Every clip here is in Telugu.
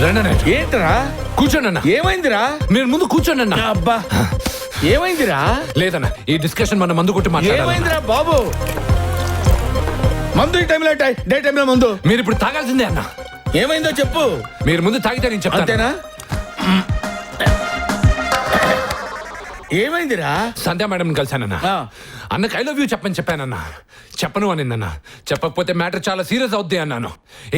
ఏంటరా? కూర్చోండి అన్న. ఏమైందిరా? మీరు ముందు కూర్చోండి అన్న. అబ్బా ఏమైందిరా? లేదన్న, ఈ డిస్కషన్ మన మందు కొట్టి మాట్లాడాలి. ఏమైందిరా బాబు? మందు ఈ టైంలో డే టైంలో మందు మీరు ఇప్పుడు తాగాల్సిందే అన్న. ఏమైందో చెప్పు. మీరు ముందు తాగితే నేను చెప్తాను. అంతేనా? ఏమైందిరా? సంధ్యా మేడం కలిసానన్నా. అన్నకి ఐ లవ్ యూ చెప్పని చెప్పానన్నా. చెప్పను అనిందన్నా. చెప్పకపోతే మ్యాటర్ చాలా సీరియస్ అవుద్ది అన్నాను.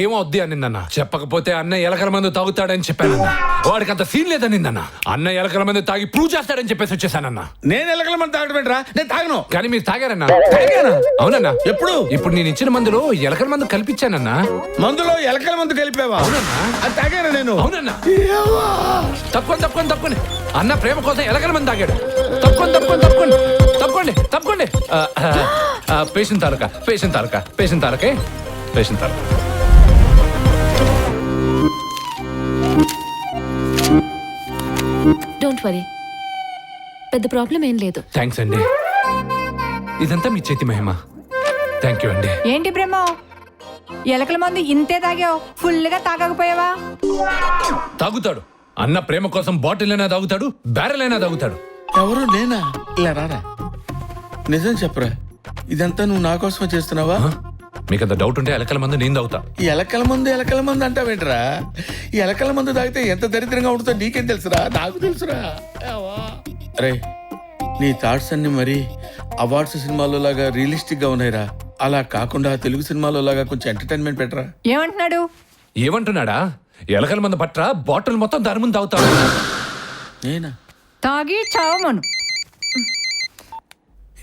ఏమో అవుద్ది అనిందన్నా. చెప్పకపోతే అన్న ఎలకల మందు తాగుతాడని చెప్పానన్నా. వాడికి అంత సీన్ లేదనిందన్నా. అన్న ఎలకల మందు తాగి ప్రూవ్ చేస్తాడని చెప్పేసి వచ్చేసానన్నా. నేను ఎలకల మందు తాగడమేంట్రా? నేను తాగను. కానీ మీరు తాగారన్నా. తాగానా? అవునన్నా. ఎప్పుడు? ఇప్పుడు నేను ఇచ్చిన మందులో ఎలకల మందు కల్పించానన్నా. మందులో ఎలకల మందు కలిపావా? అవునన్నా. అది తాగాను నేను. అవునన్నా. తప్పకుండా అన్న ప్రేమ కోసం ఎలకల మంది తాగాడు. తప్పకోండి. పేషెంట్ తాలూకా. డోంట్ వరీ, పెద్ద ప్రాబ్లం ఏం లేదు. థ్యాంక్స్ అండి. ఇదంతా మీ చేతి మహిమ. థ్యాంక్ యూ అండి. ఏంటి బ్రహ్మ, ఎలకల మందు ఇంతే తాగావు, ఫుల్ గా తాగకపోయావా? తాగుతాడు అన్న ప్రేమ కోసం బాటిల్ అయినా తాగుతాడు, బ్యారెల్ అయినా తాగుతాడు. ఎవరు? నేనా? ఇలా రారా, నిజం చెప్పరా, ఇదంతా నువ్వు నా కోసమే చేస్తున్నావా? మీకంత డౌట్ ఉంటే ఎలకల మందు నేను తాగుతా. ఈ ఎలకల మందు అంటావేంట్రా? ఈ ఎలకల మందు తాగితే ఎంత దరిద్రంగా ఉంటుందో నీకేం తెలుసురా? నాకు తెలుసురా. అరే నీ థాట్స్ అన్ని మరి అవార్డ్స్ సినిమాలో లాగా రియలిస్టిక్ గా ఉన్నాయిరా. అలా కాకుండా తెలుగు సినిమాలో లాగా కొంచెం ఎంటర్టైన్మెంట్ పెట్టరా. ఏమంటున్నాడా? ఎలకల మందు పట్రా, బాటిల్ మొత్తం దాని ముందు తాగుతాడు. నేనా? తాగి చావమను.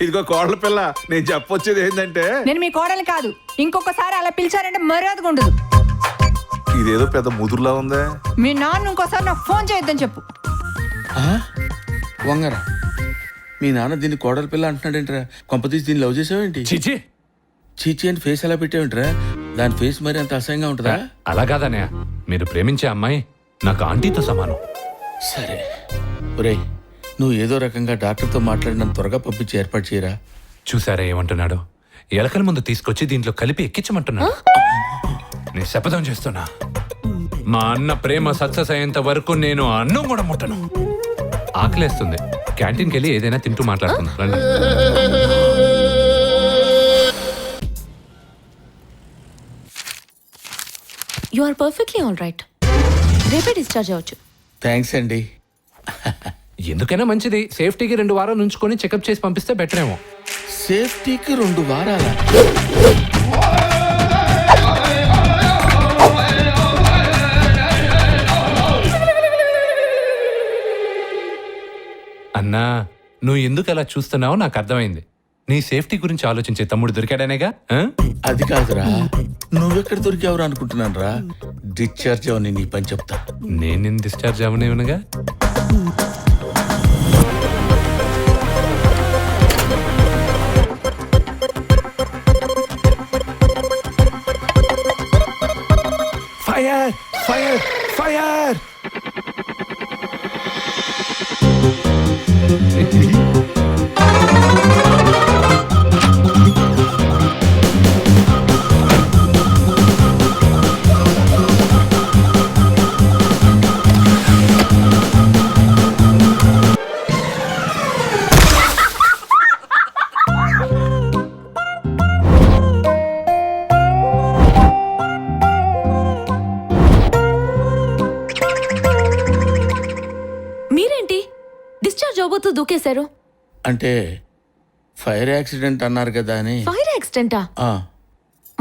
ఇదిగో కోడల పిల్ల, నేను చెప్పొచ్చేది ఏంటంటే, నేను మీ కోడలు కాదు. ఇంకొకసారి అలా పిలిచారంటే మర్యాదగా ఉండదు. ఇదేదో పెద్ద ముదురులా ఉందే. మీ నాన్న ఇంకోసారి నాకు ఫోన్ చేయొద్దని చెప్పు. వంగరా, మీ నాన్న దీన్ని కోడల పిల్ల అంటున్నాడేంట్రా? కొంపతీసి దీన్ని లవ్ చేసావేంటి? చీచి చీచి అని ఫేస్ ఎలా పెట్టావేంట్రా? దాని ఫేస్ మరి అంత అసహ్యంగా ఉంటుందా? అలా కాదన్నయ్య, మీరు ప్రేమించే అమ్మాయి నాకు ఆంటీతో సమానం. సరే ఒరేయ్, నువ్వు ఏదో రకంగా డాక్టర్తో మాట్లాడి నన్ను త్వరగా పంపించి ఏర్పాటు చేయరా. చూసారా ఏమంటున్నాడు? ఎలకల ముందు తీసుకొచ్చి దీంట్లో కలిపి ఎక్కించమంటున్నాడు. నేను శపథం చేస్తున్నా, మా అన్న ప్రేమ సక్సెస్ అయ్యేంత వరకు నేను అన్నం కూడా ముట్టను. ఆకలేస్తుంది, క్యాంటీన్కి వెళ్ళి ఏదైనా తింటూ మాట్లాడుతున్నా. రండి. You are perfectly all right. రేపే డిశ్చార్జ్ అవ్వచ్చు. థ్యాంక్స్ అండి. ఎందుకైనా మంచిది. సేఫ్టీకి 2 వారాలు ఉంచుకొని చెకప్ చేసి పంపిస్తే బెటర్ ఏమో. సేఫ్టీకి 2 వారాలా? అన్నా, నువ్వు ఎందుకు అలా చూస్తున్నావో నాకు అర్థమైంది. నీ సేఫ్టీ గురించి ఆలోచించే తమ్ముడు దొరికాడనేగా. అది కాదురా, నువ్వెక్కడ దొరికావురా అనుకుంటున్నాను రా. డిశ్చార్జ్ అవని నీ పని చెప్తా. నేను డిశ్చార్జ్ అవనేవనగా. Fire fire fire! మీరేంటి డిశ్చార్జ్ అవ్వబోతూ దూకేశారు? అంటే ఫైర్ యాక్సిడెంట్ అన్నారు కదా అని. ఫైర్ యాక్సిడెంటా? ఆ,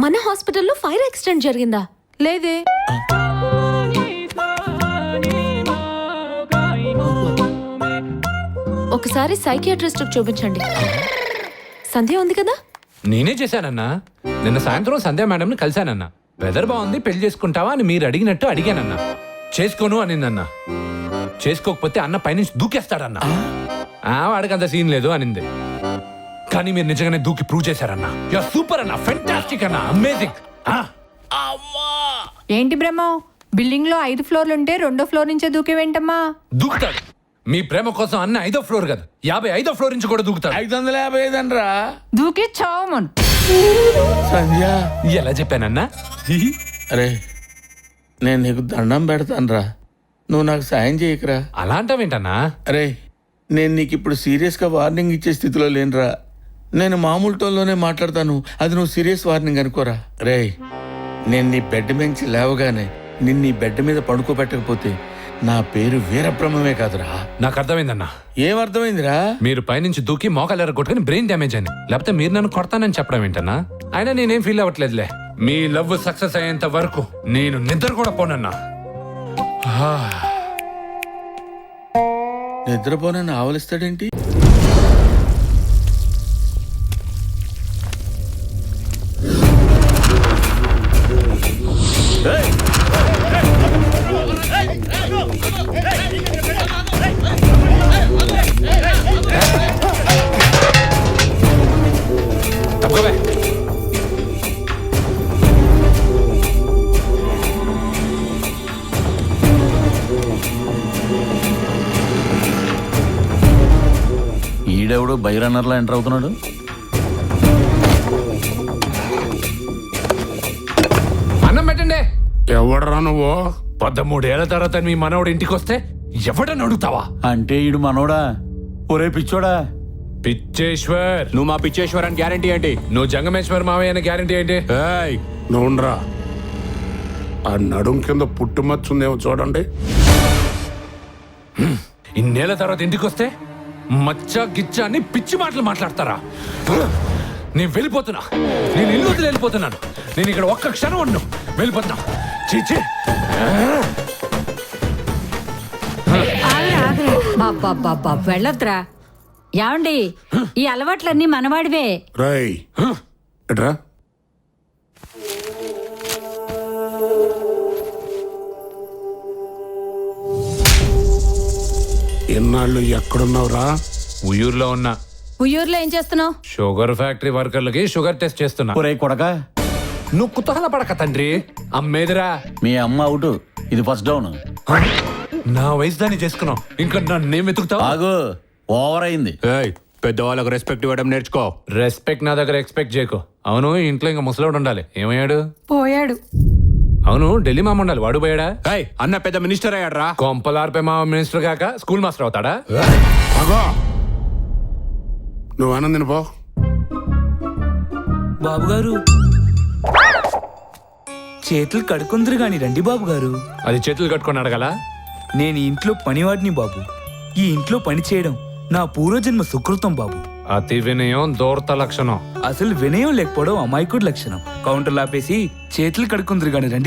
మన హాస్పిటల్లో ఫైర్ యాక్సిడెంట్ జరిగిందా? లేదే. ఒకసారి సైకియాట్రిస్ట్ చూపించండి. సంధ్య ఉంది కదా? నేనే చేశానన్నా. నిన్న సాయంత్రం సంధ్యా మేడంని కలిశానన్నా. వెదర్ బాగుంది, పెళ్లి చేసుకుంటావా అని మీరు అడిగినట్టు అడిగానన్నా. చేసుకోను అనిందన్నా. చేసుకోకపోతే అన్న పైనుంచి దూకేస్తాడన్నా. వాడికి అంత సీన్ లేదు అనింది. కానీ మీరు నిజంగానే దూకి ప్రూవ్ చేశారన్నా. యూఆర్ సూపర్ అన్నా, ఫెంటాస్టిక్ అన్నా, అమేజింగ్. ఏంటి బ్రహ్మ, బిల్డింగ్ లో 5 ఫ్లోర్లు ఉంటే 2వ ఫ్లోర్ నుంచే దూకేవేంటమ్మా? దూకుతాడు. మీ ప్రేమ కోసం అన్న 5వ ఫ్లోర్ కాదు, 55వ ఫ్లోర్ నుంచి కూడా దూకుతాడు. 555 అనరా? దూకి చావమను. సంధ్య ఎలా చెప్పానన్నా? అరే నేను నీకు దండం పెడతానురా, నువ్వు నాకు సాయం చేయకురా. అలా అంటావేంటన్నా? అరే నేను నీకు ఇప్పుడు సీరియస్గా వార్నింగ్ ఇచ్చే స్థితిలో లేనురా. నేను మామూలు టోన్లోనే మాట్లాడతాను, అది నువ్వు సీరియస్ వార్నింగ్ అనుకోరా. రే నేను నీ బెడ్ మించి లేవగానే నిన్ను నీ బెడ్ మీద పడుకోబెట్టకపోతే నా పేరు వీరబ్రహ్మమే కాదురా. నాకు అర్థమైందన్నా. ఏమర్థమైందిరా? మీరు పైనుంచి దూకి మోకాలు ఎరగొట్టుకుని బ్రెయిన్ డ్యామేజ్ అని, లేకపోతే మీరు నన్ను కొడతానని చెప్పడం ఏంటన్నా? అయినా నేనేం ఫీల్ అవ్వట్లేదులే. మీ లవ్ సక్సెస్ అయ్యేంత వరకు నేను నిద్ర కూడా పోనన్నా. నిద్రపోనని ఆవలిస్తాడేంటి? తప్పుకోవే. ఈడెవడు బైరన్నర్లా ఎంటర్ అవుతున్నాడు. అన్నం పెట్టండి. ఎవడరా నువ్వు? 13 ఏళ్ల తర్వాత మీ మనవడు ఇంటికి వస్తే ఎవడని అడుగుతావా? అంటే ఈడు మనోడా? ఒరే పిచ్చోడా, పిచ్చేశ్వర్. నువ్వు మా పిచ్చేశ్వర్ అని గ్యారంటీ ఏంటి? నువ్వు జంగమేశ్వర్ మావయ్య అని గ్యారంటీ ఏంటి? ఏయ్, నువ్వురా. ఆ నడుం కింద పుట్టుమచ్చుందేమో చూడండి. ఇన్నేళ్ల తర్వాత ఇంటికి వస్తే మచ్చ గిచ్చ అని పిచ్చి మాటలు మాట్లాడతారా? నేను వెళ్ళిపోతున్నా. నేను ఇల్లు వదిలి వెళ్ళిపోతున్నాను. నేను ఇక్కడ ఒక్క క్షణం ఉండు. వెళ్ళిపోతున్నా. చీచి. వెళ్ళొద్దురా. ఏమండి, ఈ అలవాట్లన్నీ మనవాడివే. రై ఎట్రా. ఎన్నాళ్ళు ఎక్కడున్నావురా? ఉయ్యూరులో ఉన్నా. ఉయ్యూరులో ఏం చేస్తున్నావు? షుగర్ ఫ్యాక్టరీ వర్కర్లకి షుగర్ టెస్ట్ చేస్తున్నా. ఒరే కొడక, నువ్వు కుతూహల పడక తండ్రి. అమ్మేదిరా. మీ అమ్మ అవుట్, ఇది ఫస్ట్ డౌన్. నా వయసు దాన్ని చేసుకున్నావు, ఇంకా నన్నేం వెతుకుతావు? ఆగు, ఓవర్ అయింది. ఏయ్, పెద్దవాళ్ళకు రెస్పెక్ట్ ఇవ్వడం నేర్చుకో. రెస్పెక్ట్ నా దగ్గర ఎక్స్పెక్ట్ చేయకు. అవును, ఇంట్లో ఇంకా ముసలోడు ఉండాలి. ఏమయ్యాడు? పోయాడు. అవును, ఢిల్లీ మామ ఉండాలి. వాడు పోయాడా? ఏయ్, అన్న పెద్ద మినిస్టర్ అయ్యాడ్రా. కొంపలార్పే మామ మినిస్టర్ కాక స్కూల్ మాస్టర్ అవుతాడా? అగో నువ్వు ఆనందిని పో. బాబుగారు, చేతులు కడుకుందరు గాని రండి బాబుగారు. అది చేతులు కట్టుకొని అడగల? నేను ఈ ఇంట్లో పనివాడిని బాబు. ఈ ఇంట్లో పని చేయడం నా పూర్వజన్మ సుకృతం బాబు. అతి వినయం దూర్త లక్షణం. అసలు వినయం లేకపోవడం అమాయకుడి లక్షణం. కౌంటర్లు ఆపేసి చేతులు కడుకుందరు గాని రండి